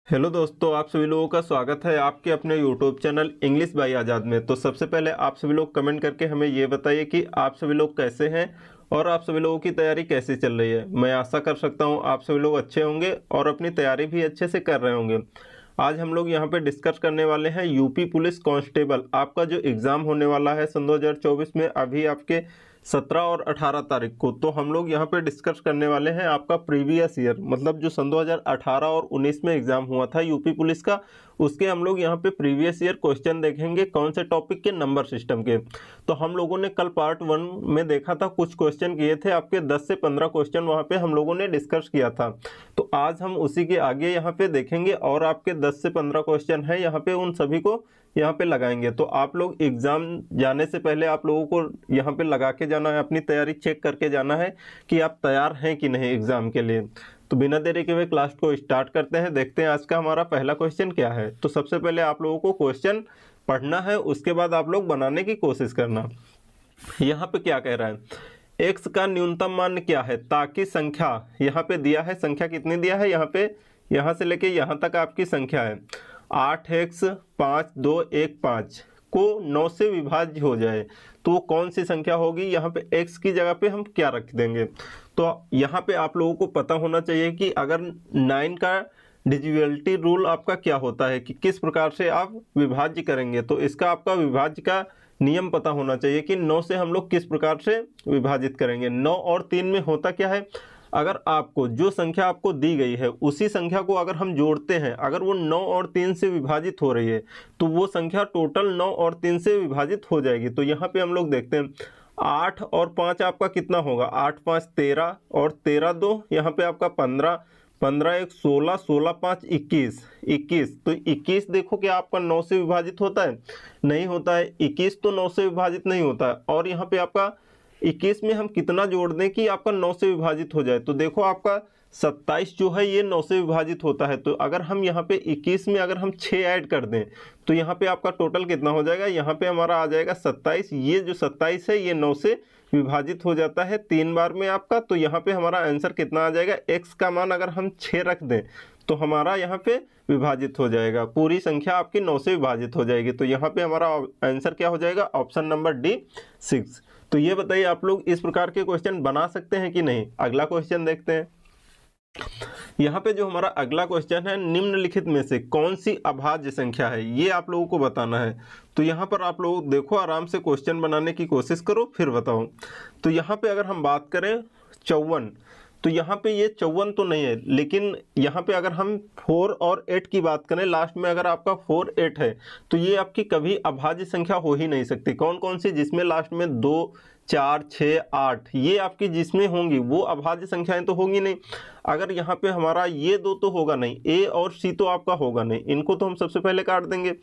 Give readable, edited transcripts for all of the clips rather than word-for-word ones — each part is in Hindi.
हेलो दोस्तों, आप सभी लोगों का स्वागत है आपके अपने यूट्यूब चैनल इंग्लिश बाय आज़ाद में। तो सबसे पहले आप सभी लोग कमेंट करके हमें ये बताइए कि आप सभी लोग कैसे हैं और आप सभी लोगों की तैयारी कैसी चल रही है। मैं आशा कर सकता हूं आप सभी लोग अच्छे होंगे और अपनी तैयारी भी अच्छे से कर रहे होंगे। आज हम लोग यहां पे डिस्कस करने वाले हैं यूपी पुलिस कांस्टेबल आपका जो एग्ज़ाम होने वाला है सन 2024 में, अभी आपके 17 और 18 तारीख को। तो हम लोग यहाँ पे डिस्कस करने वाले हैं आपका प्रीवियस ईयर, मतलब जो सन 2018 और 19 में एग्जाम हुआ था यूपी पुलिस का, उसके हम लोग यहाँ पे प्रीवियस ईयर क्वेश्चन देखेंगे कौन से टॉपिक के, नंबर सिस्टम के। तो हम लोगों ने कल पार्ट 1 में देखा था, कुछ क्वेश्चन किए थे आपके 10 से 15 क्वेश्चन वहाँ पे हम लोगों ने डिस्कस किया था। तो आज हम उसी के आगे यहाँ पे देखेंगे और आपके 10 से 15 क्वेश्चन है यहाँ पे, उन सभी को यहाँ पे लगाएंगे। तो आप लोग एग्जाम जाने से पहले आप लोगों को यहाँ पे लगा के जाना है, अपनी तैयारी चेक करके जाना है कि आप तैयार हैं कि नहीं एग्जाम के लिए। तो बिना देरी के हुए क्लास को स्टार्ट करते हैं, देखते हैं आज का हमारा पहला क्वेश्चन क्या है। तो सबसे पहले आप लोगों को क्वेश्चन पढ़ना है, उसके बाद आप लोग बनाने की कोशिश करना। यहाँ पे क्या कह रहा है, एक्स का न्यूनतम मान क्या है ताकि संख्या, यहाँ पे दिया है संख्या कितनी दिया है यहाँ पे, यहाँ से लेके यहाँ तक आपकी संख्या है 8x 5 2 1 5 को 9 से विभाज्य हो जाए तो वो कौन सी संख्या होगी। यहाँ पे x की जगह पे हम क्या रख देंगे। तो यहाँ पे आप लोगों को पता होना चाहिए कि अगर 9 का डिविजिबिलिटी रूल आपका क्या होता है, कि किस प्रकार से आप विभाज्य करेंगे। तो इसका आपका विभाज्य का नियम पता होना चाहिए कि 9 से हम लोग किस प्रकार से विभाजित करेंगे। 9 और 3 में होता क्या है, अगर आपको जो संख्या आपको दी गई है उसी संख्या को अगर हम जोड़ते हैं, अगर वो 9 और 3 से विभाजित हो रही है तो वो संख्या टोटल 9 और 3 से विभाजित हो जाएगी। तो यहाँ पे हम लोग देखते हैं 8 और 5 आपका कितना होगा, 8 5 13 और 13 2 यहाँ पे आपका 15, 15 1 16, 16 5 21, 21। तो 21 देखो क्या आपका 9 से विभाजित होता है, नहीं होता है। 21 तो 9 से विभाजित नहीं होता है। और यहाँ पे आपका 21 में हम कितना जोड़ दें कि आपका 9 से विभाजित हो जाए। तो देखो आपका 27 जो है ये 9 से विभाजित होता है। तो अगर हम यहाँ पे 21 में अगर हम 6 ऐड कर दें तो यहाँ पे आपका टोटल कितना हो जाएगा, यहाँ पे हमारा आ जाएगा 27। ये जो 27 है ये 9 से विभाजित हो जाता है 3 बार में आपका। तो यहाँ पे हमारा आंसर कितना आ जाएगा, x का मान अगर हम 6 रख दें तो हमारा यहाँ पे विभाजित हो जाएगा, पूरी संख्या आपकी 9 से विभाजित हो जाएगी। तो यहाँ पे हमारा आंसर क्या हो जाएगा, ऑप्शन नंबर डी 6। तो ये बताइए आप लोग इस प्रकार के क्वेश्चन बना सकते हैं कि नहीं। अगला क्वेश्चन देखते हैं। यहाँ पे जो हमारा अगला क्वेश्चन है, निम्नलिखित में से कौन सी अभाज्य संख्या है, ये आप लोगों को बताना है। तो यहाँ पर आप लोग देखो, आराम से क्वेश्चन बनाने की कोशिश करो फिर बताओ। तो यहाँ पे अगर हम बात करें 54, तो यहाँ पे ये 54 तो नहीं है, लेकिन यहाँ पे अगर हम 4 और 8 की बात करें, लास्ट में अगर आपका 4 8 है तो ये आपकी कभी अभाज्य संख्या हो ही नहीं सकती। कौन कौन सी, जिसमें लास्ट में 2 4 6 8 ये आपकी जिसमें होंगी वो अभाज्य संख्याएं तो होंगी नहीं। अगर यहाँ पे हमारा ये दो तो होगा नहीं, ए और सी तो आपका होगा नहीं, इनको तो हम सबसे पहले काट देंगे।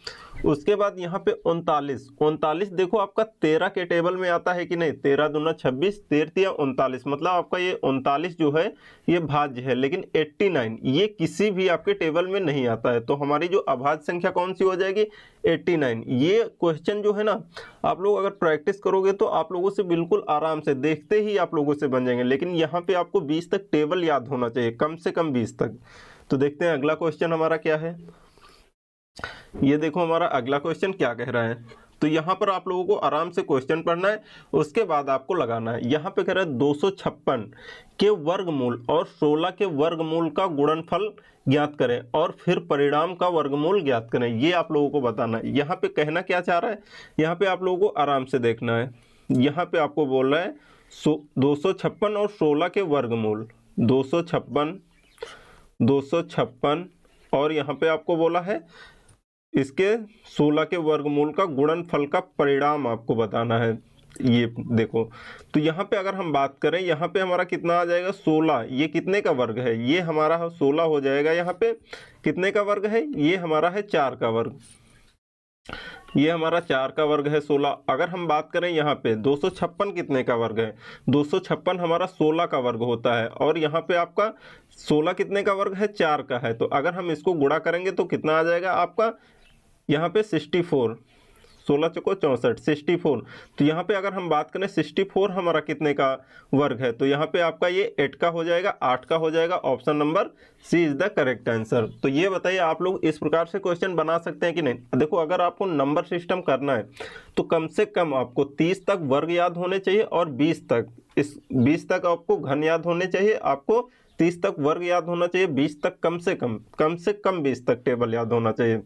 उसके बाद यहाँ पे 39, 39 देखो आपका 13 के टेबल में आता है कि नहीं, 13 दूना 26, 13 39, मतलब आपका ये 39 जो है ये भाज्य है। लेकिन 89 ये किसी भी आपके टेबल में नहीं आता है। तो हमारी जो अभाज्य संख्या कौन सी हो जाएगी, 89। ये क्वेश्चन जो है ना, आप लोग अगर प्रैक्टिस करोगे तो आप लोगों से बिल्कुल आराम से देखते ही आप लोगों से बन जाएंगे। लेकिन यहाँ पे आपको 20 तक टेबल याद होना चाहिए, कम से कम 20 तक। तो देखते हैं अगला क्वेश्चन हमारा क्या है। ये देखो हमारा अगला क्वेश्चन क्या कह रहा है। तो यहाँ पर आप लोगों को आराम से क्वेश्चन पढ़ना है, उसके बाद आपको लगाना है। यहाँ पे कह रहा है 256 के वर्गमूल और 16 के वर्गमूल का गुणनफल ज्ञात करें और फिर परिणाम का वर्गमूल ज्ञात करें। ये आप लोगों को बताना है। यहाँ पे कहना क्या चाह रहा है, यहाँ पे आप लोगों को आराम से देखना है। यहाँ पे आपको बोल रहा है 256 और 16 के वर्गमूल, 256 256 और यहाँ पे आपको बोला है इसके 16 के वर्गमूल का गुणनफल का परिणाम आपको बताना है। ये देखो, तो यहाँ पे अगर हम बात करें, यहाँ पे हमारा कितना आ जाएगा 16, ये कितने का वर्ग है, ये हमारा 16 हो जाएगा। यहाँ पे कितने का वर्ग है, ये हमारा है 4 का वर्ग, ये हमारा 4 का वर्ग है 16। अगर हम बात करें यहाँ पे 256 कितने का वर्ग है, 256 हमारा 16 का वर्ग होता है। और यहाँ पे आपका 16 कितने का वर्ग है, 4 का है। तो अगर हम इसको गुणा करेंगे तो कितना आ जाएगा आपका, यहाँ पे 64, 16 चौको 64, 64। तो यहाँ पे अगर हम बात करें 64 हमारा कितने का वर्ग है, तो यहाँ पे आपका ये 8 का हो जाएगा, 8 का हो जाएगा। Option number C is the correct answer. तो ये बताइए आप लोग इस प्रकार से क्वेश्चन बना सकते हैं कि नहीं। देखो अगर आपको नंबर सिस्टम करना है तो कम से कम आपको 30 तक वर्ग याद होने चाहिए और 20 तक, इस 20 तक आपको घन याद होने चाहिए, आपको 30 तक वर्ग याद होना चाहिए, 20 तक कम से कम 20 तक टेबल याद होना चाहिए,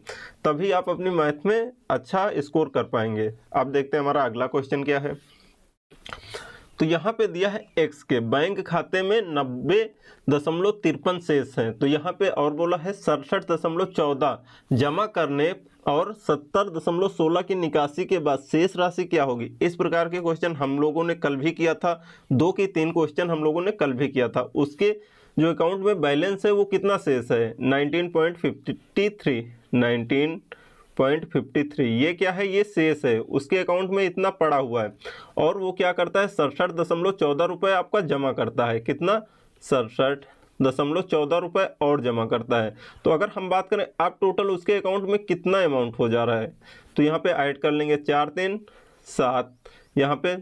तभी आप अपनी मैथ में अच्छा स्कोर कर पाएंगे। अब देखते हैं हमारा अगला क्वेश्चन क्या है। तो यहाँ पे दिया है x के बैंक खाते में 90.53 शेष हैं। तो यहाँ पे और बोला है 67.14 जमा करने और 70.16 की निकासी के बाद शेष राशि क्या होगी। इस प्रकार के क्वेश्चन हम लोगों ने कल भी किया था, 2 की 3 क्वेश्चन हम लोगों ने कल भी किया था। उसके जो अकाउंट में बैलेंस है वो कितना शेष है, 19.53, ये क्या है, ये शेष है, उसके अकाउंट में इतना पड़ा हुआ है और वो क्या करता है 67.14 रुपये आपका जमा करता है। कितना, 67.14 रुपये और जमा करता है। तो अगर हम बात करें अब टोटल उसके अकाउंट में कितना अमाउंट हो जा रहा है, तो यहाँ पे ऐड कर लेंगे 4 3 7, यहाँ पे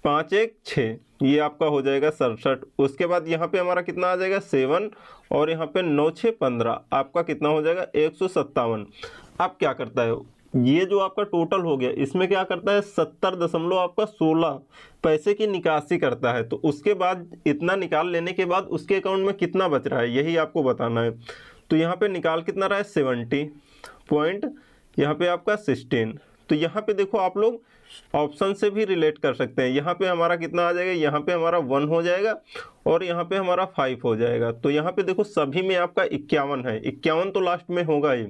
5 1 6, ये आपका हो जाएगा 67। उसके बाद यहाँ पे हमारा कितना आ जाएगा 7 और यहाँ पे 9 6 15, आपका कितना हो जाएगा 157। अब क्या करता है, ये जो आपका टोटल हो गया इसमें क्या करता है 70.16 पैसे की निकासी करता है। तो उसके बाद इतना निकाल लेने के बाद उसके अकाउंट में कितना बच रहा है यही आपको बताना है। तो यहाँ पे निकाल कितना रहा है 70 पॉइंट, यहाँ पे आपका 16। तो यहाँ पे देखो आप लोग ऑप्शन से भी रिलेट कर सकते हैं। यहाँ पे हमारा कितना आ जाएगा, यहाँ पे हमारा 1 हो जाएगा और यहाँ पे हमारा 5 हो जाएगा। तो यहाँ पे देखो सभी में आपका 51 है, 51 तो लास्ट में होगा ही।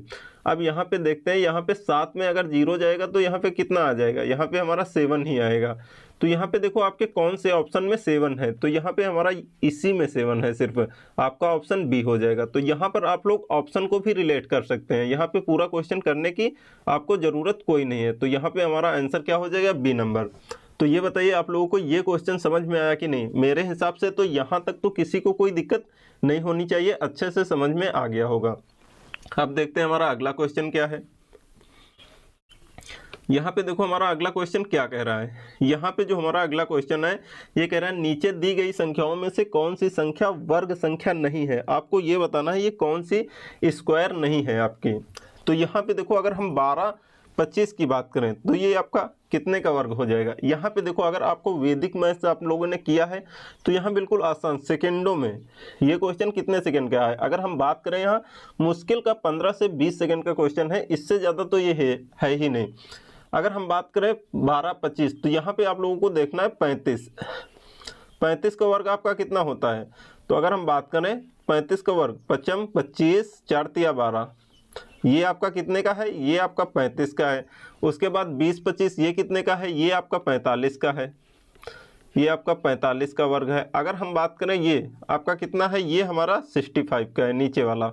अब यहाँ पे देखते हैं, यहाँ पे 7 में अगर 0 जाएगा तो यहाँ पे कितना आ जाएगा, यहाँ पे हमारा 7 ही आएगा। तो यहाँ पे देखो आपके कौन से ऑप्शन में 7 है, तो यहाँ पे हमारा इसी में 7 है, सिर्फ आपका ऑप्शन बी हो जाएगा। तो यहाँ पर आप लोग ऑप्शन को भी रिलेट कर सकते हैं, यहाँ पे पूरा क्वेश्चन करने की आपको ज़रूरत कोई नहीं है। तो यहाँ पे हमारा आंसर क्या हो जाएगा, बी नंबर। तो ये बताइए आप लोगों को ये क्वेश्चन समझ में आया कि नहीं। मेरे हिसाब से तो यहाँ तक तो किसी को कोई दिक्कत नहीं होनी चाहिए, अच्छे से समझ में आ गया होगा। अब देखते हैं हमारा अगला क्वेश्चन क्या है। यहाँ पे देखो हमारा अगला क्वेश्चन क्या कह रहा है। यहाँ पे जो हमारा अगला क्वेश्चन है ये कह रहा है नीचे दी गई संख्याओं में से कौन सी संख्या वर्ग संख्या नहीं है। आपको ये बताना है ये कौन सी स्क्वायर नहीं है आपकी। तो यहाँ पे देखो अगर हम 12 25 की बात करें तो ये आपका कितने का वर्ग हो जाएगा। यहाँ पे देखो अगर आपको वैदिक मैथ्स आप लोगों ने किया है तो यहाँ बिल्कुल आसान, सेकेंडों में ये क्वेश्चन कितने सेकंड का है। अगर हम बात करें यहाँ मुश्किल का 15 से 20 सेकंड का क्वेश्चन है, इससे ज़्यादा तो ये है ही नहीं। अगर हम बात करें 12 25 तो यहाँ पे आप लोगों को देखना है 35 का वर्ग आपका कितना होता है। तो अगर हम बात करें 35 का वर्ग 5 25 4 3 12, ये आपका कितने का है, ये आपका 35 का है। उसके बाद 20 25 ये कितने का है, ये आपका 45 का है, ये आपका 45 का वर्ग है। अगर हम बात करें ये आपका कितना है, ये हमारा 65 का है, नीचे वाला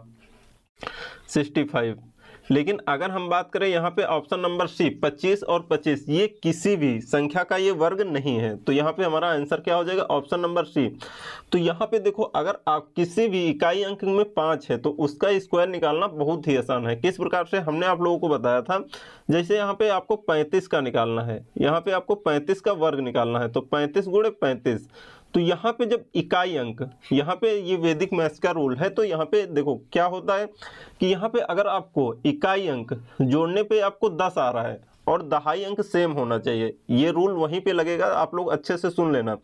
65। लेकिन अगर हम बात करें यहाँ पे ऑप्शन नंबर सी 25 और 25, ये किसी भी संख्या का ये वर्ग नहीं है। तो यहाँ पे हमारा आंसर क्या हो जाएगा, ऑप्शन नंबर सी। तो यहाँ पे देखो अगर आप किसी भी इकाई अंक में 5 है तो उसका स्क्वायर निकालना बहुत ही आसान है। किस प्रकार से हमने आप लोगों को बताया था, जैसे यहाँ पे आपको 35 का निकालना है, यहाँ पे आपको 35 का वर्ग निकालना है, तो 35 गुणे 35। तो यहाँ पे जब इकाई अंक, यहाँ पे ये वैदिक मैथ्स का रूल है, तो यहाँ पे देखो क्या होता है कि यहाँ पे अगर आपको इकाई अंक जोड़ने पे आपको 10 आ रहा है और दहाई अंक सेम होना चाहिए, ये रूल वहीं पे लगेगा, आप लोग अच्छे से सुन लेना।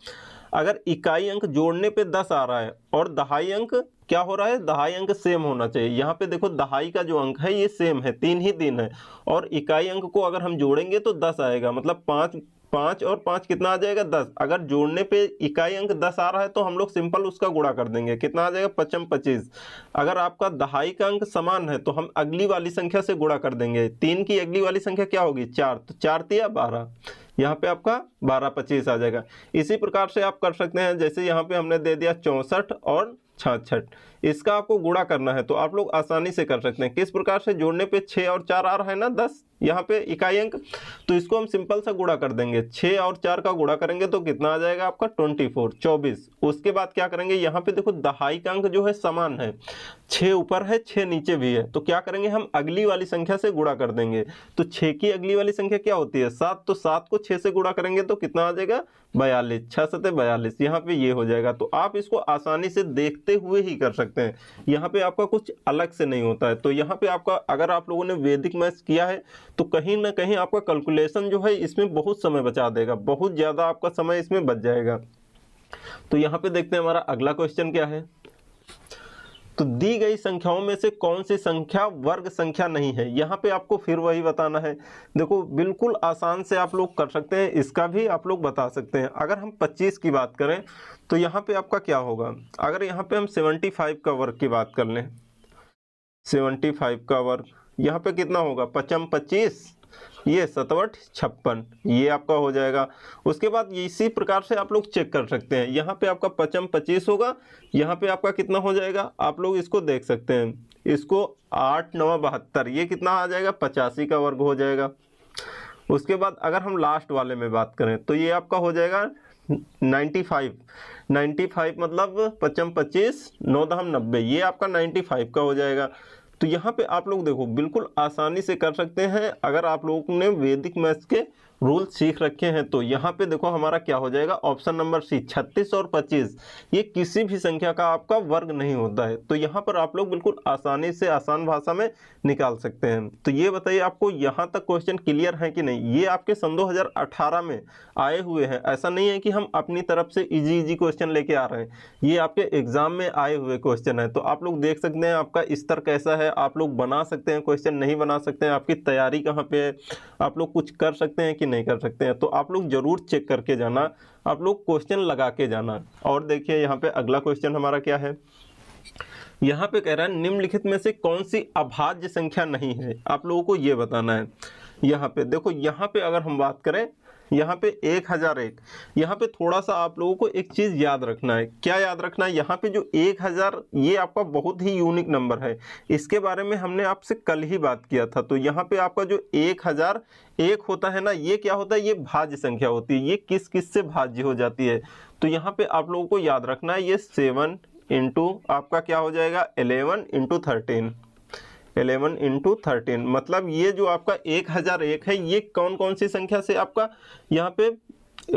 अगर इकाई अंक जोड़ने पे 10 आ रहा है और दहाई अंक क्या हो रहा है, दहाई अंक सेम होना चाहिए। यहाँ पे देखो दहाई का जो अंक है ये सेम है, 3 ही 3 है, और इकाई अंक को अगर हम जोड़ेंगे तो 10 आएगा, मतलब 5 और 5 कितना आ जाएगा 10। अगर जोड़ने पे इकाई अंक 10 आ रहा है तो हम लोग सिंपल उसका गुणा कर देंगे, कितना आ जाएगा 5 25। अगर आपका दहाई का अंक समान है तो हम अगली वाली संख्या से गुणा कर देंगे, 3 की अगली वाली संख्या क्या होगी 4, तो 4 तिया 12, यहाँ पे आपका 12 25 आ जाएगा। इसी प्रकार से आप कर सकते हैं, जैसे यहाँ पे हमने दे दिया 64 और 66, इसका आपको गुणा करना है तो आप लोग आसानी से कर सकते हैं। किस प्रकार से, जोड़ने पे 6 और 4 आ रहा है ना 10 यहाँ पे इकाई अंक, तो इसको हम सिंपल सा गुणा कर देंगे, 6 और 4 का गुणा करेंगे तो कितना आ जाएगा आपका 24 24। उसके बाद क्या करेंगे, यहाँ पे देखो दहाई का अंक जो है समान है, 6 ऊपर है 6 नीचे भी है, तो क्या करेंगे हम अगली वाली संख्या से गुणा कर देंगे। तो 6 की अगली वाली संख्या क्या होती है 7, तो 7 को 6 से गुणा करेंगे तो कितना आ जाएगा 42, 6 सते 42, यहाँ पे ये हो जाएगा। तो आप इसको आसानी से देखते हुए ही कर सकते हैं, यहाँ पे आपका कुछ अलग से नहीं होता है। तो यहाँ पे आपका अगर आप लोगों ने वैदिक मैथ्स किया है तो कहीं ना कहीं आपका कैलकुलेशन जो है इसमें बहुत समय बचा देगा, बहुत ज़्यादा आपका समय इसमें बच जाएगा। तो यहाँ पे देखते हैं हमारा अगला क्वेश्चन क्या है। तो दी गई संख्याओं में से कौन सी संख्या वर्ग संख्या नहीं है, यहाँ पे आपको फिर वही बताना है। देखो बिल्कुल आसान से आप लोग कर सकते हैं, इसका भी आप लोग बता सकते हैं। अगर हम 25 की बात करें तो यहाँ पे आपका क्या होगा, अगर यहाँ पे हम 75 का वर्ग की बात कर लें, 75 का वर्ग यहाँ पे कितना होगा 5 25, ये 7 56, ये आपका हो जाएगा। उसके बाद इसी प्रकार से आप लोग चेक कर सकते हैं, यहाँ पे आपका 5 25 होगा, यहाँ पे आपका कितना हो जाएगा आप लोग इसको देख सकते हैं, इसको 8 9 72, ये कितना आ जाएगा 85 का वर्ग हो जाएगा। उसके बाद अगर हम लास्ट वाले में बात करें तो ये आपका हो जाएगा 95 मतलब 5 25 9 90, ये आपका 95 का हो जाएगा। तो यहाँ पे आप लोग देखो बिल्कुल आसानी से कर सकते हैं, अगर आप लोगों ने वैदिक मैथ्स के रूल सीख रखे हैं। तो यहाँ पे देखो हमारा क्या हो जाएगा ऑप्शन नंबर सी, 36 और 25 ये किसी भी संख्या का आपका वर्ग नहीं होता है। तो यहाँ पर आप लोग बिल्कुल आसानी से आसान भाषा में निकाल सकते हैं। तो ये बताइए आपको यहाँ तक क्वेश्चन क्लियर है कि नहीं। ये आपके सन 2018 में आए हुए हैं, ऐसा नहीं है कि हम अपनी तरफ से इजी क्वेश्चन लेके आ रहे हैं, ये आपके एग्जाम में आए हुए क्वेश्चन है। तो आप लोग देख सकते हैं आपका स्तर कैसा है, आप लोग बना सकते हैं क्वेश्चन, नहीं बना सकते हैं, आपकी तैयारी कहाँ पे है, आप लोग कुछ कर सकते हैं कि नहीं कर सकते हैं। तो आप लोग जरूर चेक करके जाना, आप लोग क्वेश्चन लगा के जाना। और देखिए यहाँ पे अगला क्वेश्चन हमारा क्या है, यहाँ पे कह रहा है निम्नलिखित में से कौन सी अभाज्य संख्या नहीं है, आप लोगों को ये बताना है। यहाँ पे देखो, यहाँ पे अगर हम बात करें यहाँ पे 1001, यहाँ पे थोड़ा सा आप लोगों को एक चीज़ याद रखना है। क्या याद रखना है, यहाँ पे जो 1000 ये आपका बहुत ही यूनिक नंबर है, इसके बारे में हमने आपसे कल ही बात किया था। तो यहाँ पे आपका जो 1001 होता है ना, ये क्या होता है, ये भाज्य संख्या होती है, ये किस किस से भाज्य हो जाती है। तो यहाँ पे आप लोगों को याद रखना है, ये 7 इंटू आपका क्या हो जाएगा 11 इंटू 13, 11 इंटू 13, मतलब ये जो आपका 1001 है ये कौन कौन सी संख्या से आपका यहाँ पे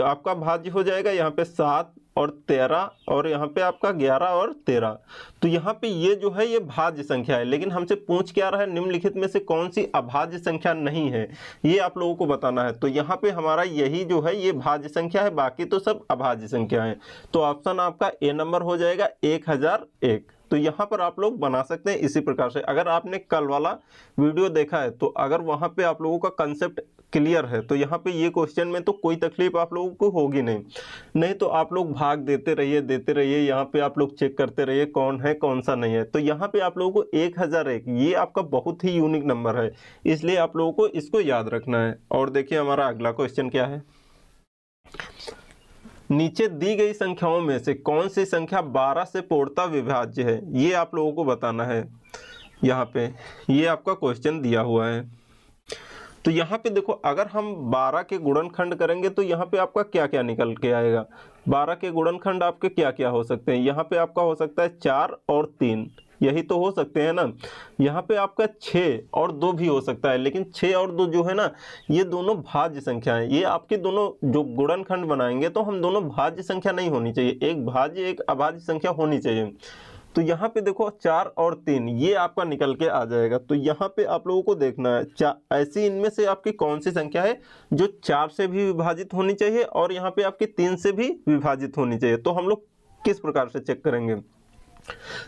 आपका भाज्य हो जाएगा, यहाँ पे 7 और 13 और यहाँ पे आपका 11 और 13। तो यहाँ पे ये जो है ये भाज्य संख्या है, लेकिन हमसे पूछ क्या रहा है निम्नलिखित में से कौन सी अभाज्य संख्या नहीं है, ये आप लोगों को बताना है। तो यहाँ पे हमारा यही जो है ये भाज्य संख्या है, बाकी तो सब अभाज्य संख्या है। तो ऑप्शन आपका ए नंबर हो जाएगा 1001। तो यहाँ पर आप लोग बना सकते हैं इसी प्रकार से। अगर आपने कल वाला वीडियो देखा है तो अगर वहाँ पे आप लोगों का कंसेप्ट क्लियर है तो यहाँ पे ये क्वेश्चन में तो कोई तकलीफ आप लोगों को होगी नहीं तो आप लोग भाग देते रहिए, यहाँ पे आप लोग चेक करते रहिए कौन है कौन सा नहीं है। तो यहाँ पे आप लोगों को 1001 ये आपका बहुत ही यूनिक नंबर है, इसलिए आप लोगों को इसको याद रखना है। और देखिए हमारा अगला क्वेश्चन क्या है, नीचे दी गई संख्याओं में से कौन सी संख्या 12 से पूर्णतः विभाज्य है, ये आप लोगों को बताना है। यहाँ पे ये आपका क्वेश्चन दिया हुआ है। तो यहाँ पे देखो अगर हम 12 के गुणनखंड करेंगे तो यहाँ पे आपका क्या क्या निकल के आएगा, 12 के गुणनखंड आपके क्या क्या हो सकते हैं। यहाँ पे आपका हो सकता है 4 और 3, यही तो हो सकते हैं ना। यहाँ पे आपका 6 और 2 भी हो सकता है, लेकिन 6 और 2 जो है ना ये दोनों भाज्य संख्या है। ये आपके दोनों जो गुणनखंड बनाएंगे तो हम दोनों भाज्य संख्या नहीं होनी चाहिए, एक भाज्य एक अभाज्य संख्या होनी चाहिए। तो यहाँ पे देखो 4 और 3 ये आपका निकल के आ जाएगा। तो यहाँ पे आप लोगों को देखना है ऐसी इनमें से आपकी कौन सी संख्या है जो 4 से भी विभाजित होनी चाहिए और यहाँ पे आपकी 3 से भी विभाजित होनी चाहिए। तो हम लोग किस प्रकार से चेक करेंगे,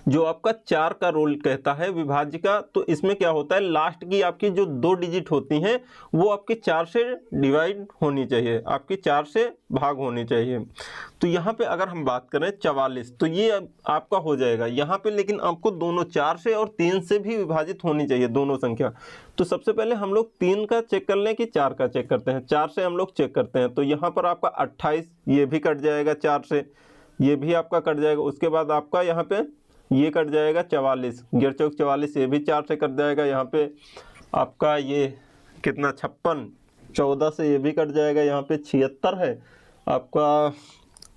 जो आपका 4 का रोल कहता है विभाज्य का, तो इसमें क्या होता है लास्ट की आपकी जो 2 डिजिट होती हैं वो आपके 4 से डिवाइड होनी चाहिए, आपकी 4 से भाग होनी चाहिए। तो यहाँ पे अगर हम बात करें 44 तो ये आपका हो जाएगा यहाँ पे, लेकिन आपको दोनों 4 से और 3 से भी विभाजित होनी चाहिए दोनों संख्या। तो सबसे पहले हम लोग 3 का चेक कर लें कि 4 का चेक करते हैं। 4 से हम लोग चेक करते हैं तो यहाँ पर आपका 28 ये भी कट जाएगा 4 से, ये भी आपका कट जाएगा। उसके बाद आपका यहाँ पे ये कट जाएगा 44, 11 चौक 44 ये भी 4 से कट जाएगा। यहाँ पे आपका ये कितना 56, 14 से ये भी कट जाएगा। यहाँ पे 76 है आपका,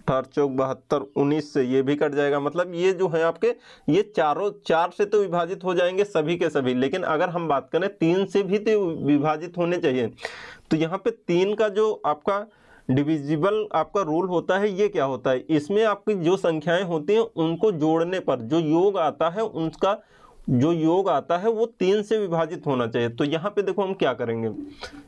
18 चौक 72, 19 से ये भी कट जाएगा। मतलब ये जो है आपके ये चारों 4 से तो विभाजित हो जाएंगे सभी के सभी, लेकिन अगर हम बात करें 3 से भी तो विभाजित होने चाहिए। तो यहाँ पे 3 का जो आपका डिविजिबल आपका रूल होता है ये क्या होता है, इसमें आपकी जो संख्याएं होती हैं उनको जोड़ने पर जो योग आता है उसका जो योग आता है वो 3 से विभाजित होना चाहिए। तो यहाँ पे देखो हम क्या करेंगे,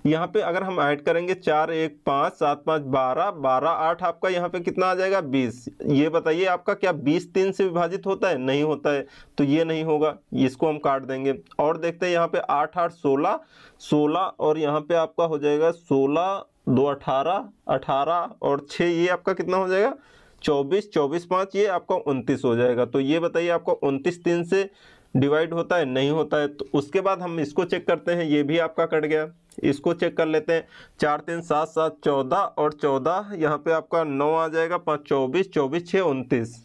यहाँ पे अगर हम ऐड करेंगे 4 1 5 7 5 12 12 8 आपका यहाँ पे कितना आ जाएगा 20। ये बताइए आपका क्या 20 3 से विभाजित होता है, नहीं होता है, तो ये नहीं होगा, इसको हम काट देंगे। और देखते हैं यहाँ पे 8 8 16 16 और यहाँ पे आपका हो जाएगा 16 2 18 18 और 6 ये आपका कितना हो जाएगा 24 24 5 ये आपका 29 हो जाएगा। तो ये बताइए आपका 29 3 से डिवाइड होता है, नहीं होता है। तो उसके बाद हम इसको चेक करते हैं, ये भी आपका कट गया। इसको चेक कर लेते हैं, 4 3 7 7 14 और 14 यहाँ पे आपका 9 आ जाएगा, 5 24 24 6 29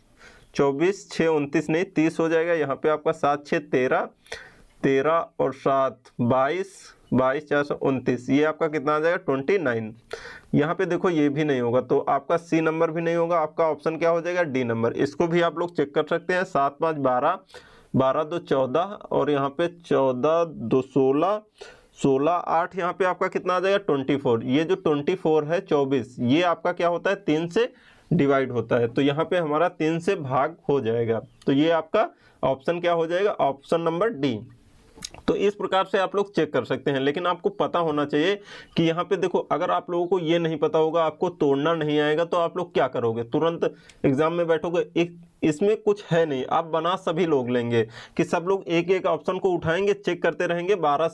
24 6 29 नहीं 30 हो जाएगा। यहाँ पे आपका 7 6 13 13 और 7 22 22 4 29 ये आपका कितना आ जाएगा 29। यहाँ पे देखो ये भी नहीं होगा, तो आपका सी नंबर भी नहीं होगा, आपका ऑप्शन क्या हो जाएगा डी नंबर। इसको भी आप लोग चेक कर सकते हैं, 7 5 12 12 2 14 और यहाँ पे 14 2 16 16 8 यहाँ पे आपका कितना आ जाएगा 24। ये जो 24 है 24 ये आपका क्या होता है 3 से डिवाइड होता है, तो यहाँ पे हमारा 3 से भाग हो जाएगा। तो ये आपका ऑप्शन क्या हो जाएगा, ऑप्शन नंबर डी। तो इस प्रकार से आप लोग चेक कर सकते हैं, लेकिन आपको पता होना चाहिए कि यहाँ पे देखो अगर आप लोगों को ये नहीं पता होगा, आपको तोड़ना नहीं आएगा, तो आप लोग क्या करोगे, तुरंत एग्जाम में बैठोगे। इसमें कुछ है नहीं, आप बना सभी लोग लेंगे कि सब लोग एक एक ऑप्शन को उठाएंगे, चेक करते रहेंगे 12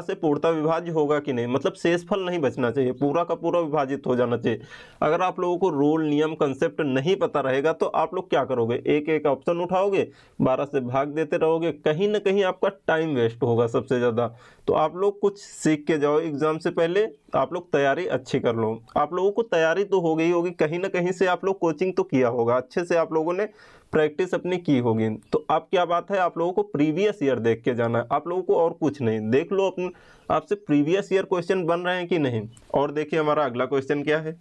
से पूर्णतः विभाज्य होगा कि नहीं, मतलब शेषफल नहीं बचना चाहिए, पूरा का पूरा विभाजित हो जाना चाहिए। अगर आप लोगों को रूल नियम कंसेप्ट नहीं पता रहेगा तो आप लोग क्या करोगे, एक एक ऑप्शन उठाओगे 12 से भाग देते रहोगे, कहीं ना कहीं आपका टाइम वेस्ट होगा सबसे ज़्यादा। तो आप लोग कुछ सीख के जाओ, एग्जाम से पहले आप लोग तैयारी अच्छी कर लो। आप लोगों को तैयारी तो हो गई होगी, कहीं ना कहीं से आप लोग कोचिंग तो किया होगा, अच्छे से आप लोगों ने प्रैक्टिस अपनी की होगी। तो अब क्या बात है, आप लोगों को प्रीवियस ईयर देख के जाना है, आप लोगों को और कुछ नहीं, देख लो अपन आपसे प्रीवियस ईयर क्वेश्चन बन रहे हैं कि नहीं। और देखिए हमारा अगला क्वेश्चन क्या है,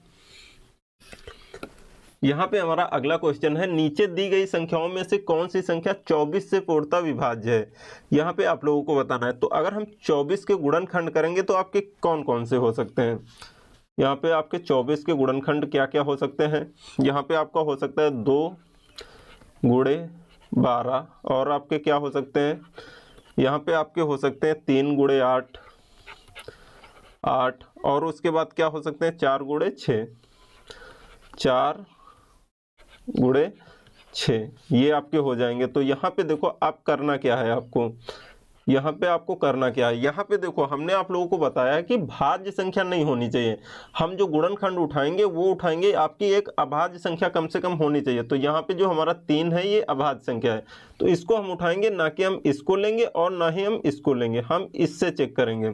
यहाँ पे हमारा अगला क्वेश्चन है, नीचे दी गई संख्याओं में से कौन सी संख्या 24 से पूर्णतः विभाज्य है। यहाँ पे आप लोगों को बताना है। तो अगर हम 24 के गुणनखंड करेंगे तो आपके कौन कौन से हो सकते हैं, यहाँ पे आपके 24 के गुणनखंड क्या क्या हो सकते हैं। यहाँ पे आपका हो सकता है 2 गुणे 12 और आपके क्या हो सकते हैं, यहाँ पे आपके हो सकते हैं 3 गुणे 8 8 और उसके बाद क्या हो सकते हैं 4 गुणे 6 4 गुणे 6 ये आपके हो जाएंगे। तो यहाँ पे देखो आप करना क्या है, आपको यहाँ पे आपको करना क्या है, यहाँ पे देखो हमने आप लोगों को बताया कि भाज्य संख्या नहीं होनी चाहिए, हम जो गुणनखंड उठाएंगे वो उठाएंगे आपकी एक अभाज्य संख्या कम से कम होनी चाहिए। तो यहाँ पे जो हमारा 3 है ये अभाज्य संख्या है, तो इसको हम उठाएंगे, ना कि हम इसको लेंगे और ना ही हम इसको लेंगे, हम इससे चेक करेंगे।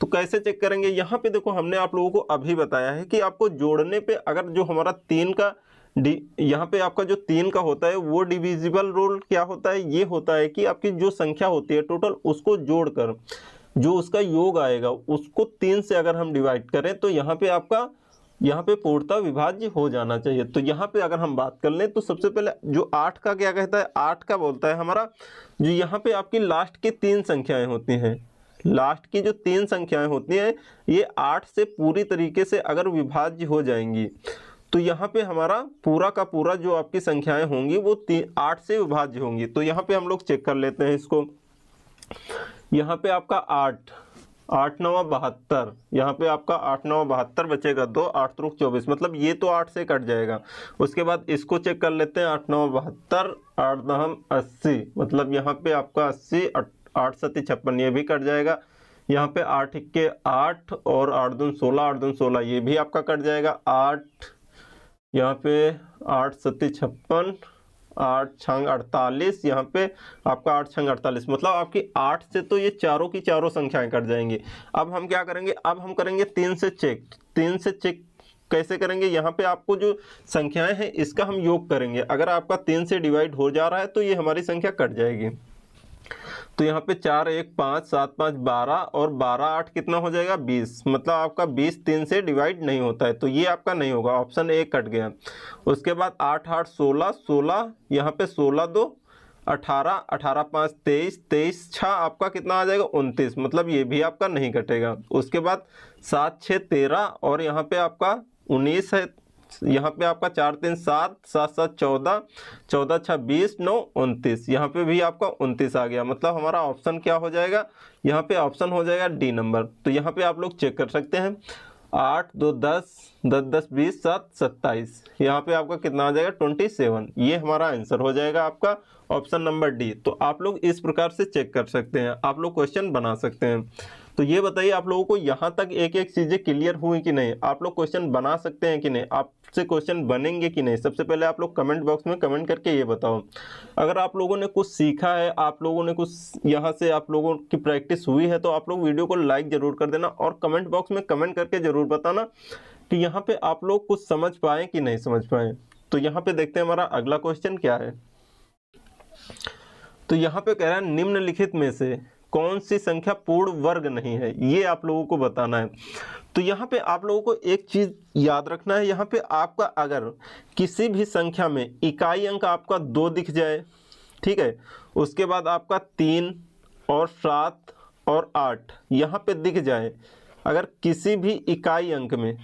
तो कैसे चेक करेंगे, यहाँ पे देखो हमने आप लोगों को अभी बताया है कि आपको जोड़ने पे अगर जो हमारा 3 का यहाँ पे आपका जो 3 का होता है वो डिविजिबल रूल क्या होता है, ये होता है कि आपकी जो संख्या होती है टोटल उसको जोड़कर जो उसका योग आएगा उसको 3 से अगर हम डिवाइड करें तो यहाँ पे आपका यहाँ पे पूर्णतः विभाज्य हो जाना चाहिए। तो यहाँ पे अगर हम बात कर लें तो सबसे पहले जो 8 का क्या कहता है, 8 का बोलता है हमारा जो यहाँ पे आपकी लास्ट की 3 संख्याएं होती हैं, लास्ट की जो 3 संख्याएं होती हैं ये 8 से पूरी तरीके से अगर विभाज्य हो जाएंगी तो यहाँ पे हमारा पूरा का पूरा जो आपकी संख्याएं होंगी वो 8 से विभाज्य होंगी। तो यहाँ पे हम लोग चेक कर लेते हैं इसको, यहाँ पे आपका 8 8 9 72, यहाँ पे आपका 8 9 72 बचेगा 2 8 3 24, मतलब ये तो 8 से कट जाएगा। उसके बाद इसको चेक कर लेते हैं 8 9 72 8 9 80, मतलब यहाँ पे आपका 80 8 7 56 ये भी कट जाएगा। यहाँ पे 8 1 8 और 8 2 16 8 2 16 ये भी आपका कट जाएगा। 8 यहाँ पे 8 7 56 8 6 48, यहाँ पे आपका 8 6 48, मतलब आपकी 8 से तो ये चारों की चारों संख्याएं कट जाएंगी। अब हम क्या करेंगे, अब हम करेंगे 3 से चेक। 3 से चेक कैसे करेंगे, यहाँ पे आपको जो संख्याएं हैं इसका हम योग करेंगे, अगर आपका 3 से डिवाइड हो जा रहा है तो ये हमारी संख्या कट जाएगी। तो यहाँ पे 4 1 5 7 5 12 और 12 8 कितना हो जाएगा 20, मतलब आपका 20 3 से डिवाइड नहीं होता है, तो ये आपका नहीं होगा, ऑप्शन ए कट गया। उसके बाद 8 8 16 16, यहाँ पे 16 2 18 18 5 23 23 6 आपका कितना आ जाएगा 29, मतलब ये भी आपका नहीं कटेगा। उसके बाद 7 6 13 और यहाँ पे आपका 19 है, यहाँ पे आपका 4 3 7 7 7 14 14 6 20 9 29, यहाँ पे भी आपका 29 आ गया, मतलब हमारा ऑप्शन क्या हो जाएगा, यहाँ पे ऑप्शन हो जाएगा डी नंबर। तो यहाँ पे आप लोग चेक कर सकते हैं 8 2 10 10 10 20 7 27, यहाँ पे आपका कितना आ जाएगा 27, ये हमारा आंसर हो जाएगा आपका ऑप्शन नंबर डी। तो आप लोग इस प्रकार से चेक कर सकते हैं, आप लोग क्वेश्चन बना सकते हैं। तो ये बताइए आप लोगों को यहाँ तक एक एक चीज़ें क्लियर हुई कि नहीं, आप लोग क्वेश्चन बना सकते हैं कि नहीं, आपसे क्वेश्चन बनेंगे कि नहीं, सबसे पहले आप लोग कमेंट बॉक्स में कमेंट करके ये बताओ। अगर आप लोगों ने कुछ सीखा है, आप लोगों ने कुछ यहाँ से आप लोगों की प्रैक्टिस हुई है, तो आप लोग वीडियो को लाइक ज़रूर कर देना और कमेंट बॉक्स में कमेंट करके ज़रूर बताना कि यहाँ पे आप लोग कुछ समझ पाए कि नहीं समझ पाए। तो यहाँ पे देखते हैं हमारा अगला क्वेश्चन क्या है। तो यहाँ पे कह रहा है निम्नलिखित में से कौन सी संख्या पूर्ण वर्ग नहीं है, ये आप लोगों को बताना है। तो यहाँ पे आप लोगों को एक चीज़ याद रखना है, यहाँ पे आपका अगर किसी भी संख्या में इकाई अंक आपका 2 दिख जाए, ठीक है, उसके बाद आपका 3 और 7 और 8 यहाँ पे दिख जाए, अगर किसी भी इकाई अंक में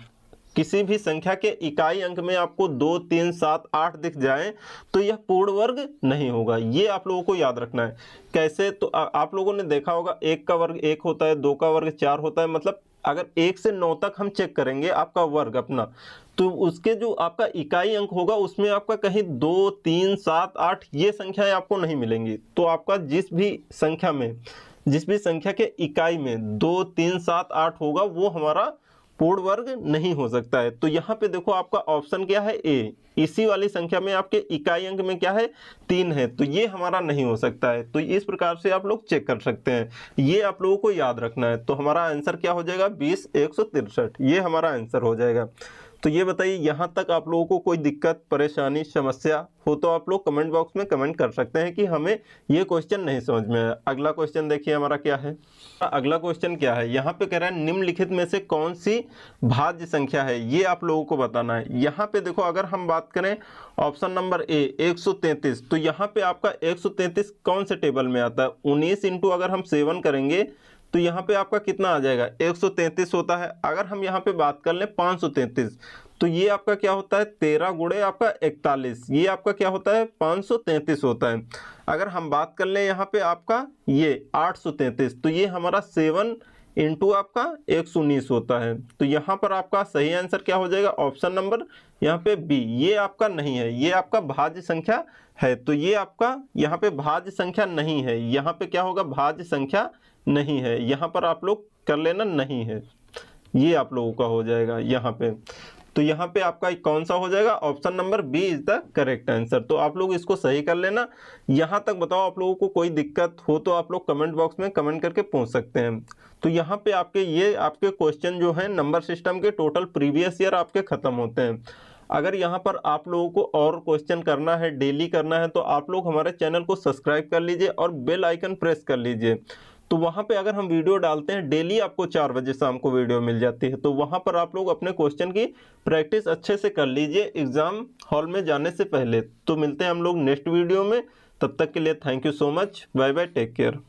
किसी भी संख्या के इकाई अंक में आपको 2 3 7 8 दिख जाए तो यह पूर्ण वर्ग नहीं होगा, ये आप लोगों को याद रखना है। कैसे, तो आप लोगों ने देखा होगा 1 का वर्ग 1 होता है, 2 का वर्ग 4 होता है, मतलब अगर 1 से 9 तक हम चेक करेंगे आपका वर्ग अपना, तो उसके जो आपका इकाई अंक होगा उसमें आपका कहीं 2 3 7 8 ये संख्याएं आपको नहीं मिलेंगी। तो आपका जिस भी संख्या के इकाई में 2 3 7 8 होगा वो हमारा पूर्ण वर्ग नहीं हो सकता है। तो यहाँ पे देखो आपका ऑप्शन क्या है, ए, इसी वाली संख्या में आपके इकाई अंक में क्या है 3 है, तो ये हमारा नहीं हो सकता है। तो इस प्रकार से आप लोग चेक कर सकते हैं, ये आप लोगों को याद रखना है। तो हमारा आंसर क्या हो जाएगा 20 163, ये हमारा आंसर हो जाएगा। तो ये बताइए यहाँ तक आप लोगों को कोई दिक्कत परेशानी समस्या हो तो आप लोग कमेंट बॉक्स में कमेंट कर सकते हैं कि हमें ये क्वेश्चन नहीं समझ में आया। अगला क्वेश्चन देखिए हमारा क्या है। अगला क्वेश्चन क्या है, यहाँ पे कह रहा है निम्नलिखित में से कौन सी भाज्य संख्या है, ये आप लोगों को बताना है। यहाँ पे देखो अगर हम बात करें ऑप्शन नंबर ए 133, तो यहाँ पे आपका 133 कौन से टेबल में आता है, 19 इंटू अगर हम 7 करेंगे तो यहाँ पे आपका कितना आ जाएगा 133 होता है। अगर हम यहाँ पे बात कर लें 533, तो ये आपका क्या होता है 13 गुणे आपका 41, ये आपका क्या होता है 533 होता है। अगर हम बात कर लें यहाँ पे आपका ये 833, तो ये हमारा 7 इंटू आपका 119 होता है। तो यहाँ पर आपका सही आंसर क्या हो जाएगा ऑप्शन नंबर यहाँ पे बी, ये आपका नहीं है, ये आपका भाज्य संख्या है। तो ये आपका यहाँ पे भाज्य संख्या नहीं है, यहाँ पे क्या होगा भाज्य संख्या नहीं है, यहाँ पर आप लोग कर लेना नहीं है, ये आप लोगों का हो जाएगा यहाँ पे। तो यहाँ पे आपका कौन सा हो जाएगा option number B is the correct answer. तो आप लोग इसको सही कर लेना। यहाँ तक बताओ आप लोगों को कोई दिक्कत हो तो आप लोग कमेंट बॉक्स में कमेंट करके पूछ सकते हैं। तो यहाँ पे आपके क्वेश्चन जो हैं नंबर सिस्टम के टोटल प्रीवियस ईयर आपके खत्म होते हैं। अगर यहाँ पर आप लोगों को और क्वेश्चन करना है, डेली करना है, तो आप लोग हमारे चैनल को सब्सक्राइब कर लीजिए और बेल आइकन प्रेस कर लीजिए। तो वहाँ पे अगर हम वीडियो डालते हैं डेली आपको 4 बजे शाम को वीडियो मिल जाती है। तो वहाँ पर आप लोग अपने क्वेश्चन की प्रैक्टिस अच्छे से कर लीजिए एग्ज़ाम हॉल में जाने से पहले। तो मिलते हैं हम लोग नेक्स्ट वीडियो में, तब तक के लिए thank you so much, bye bye, take care.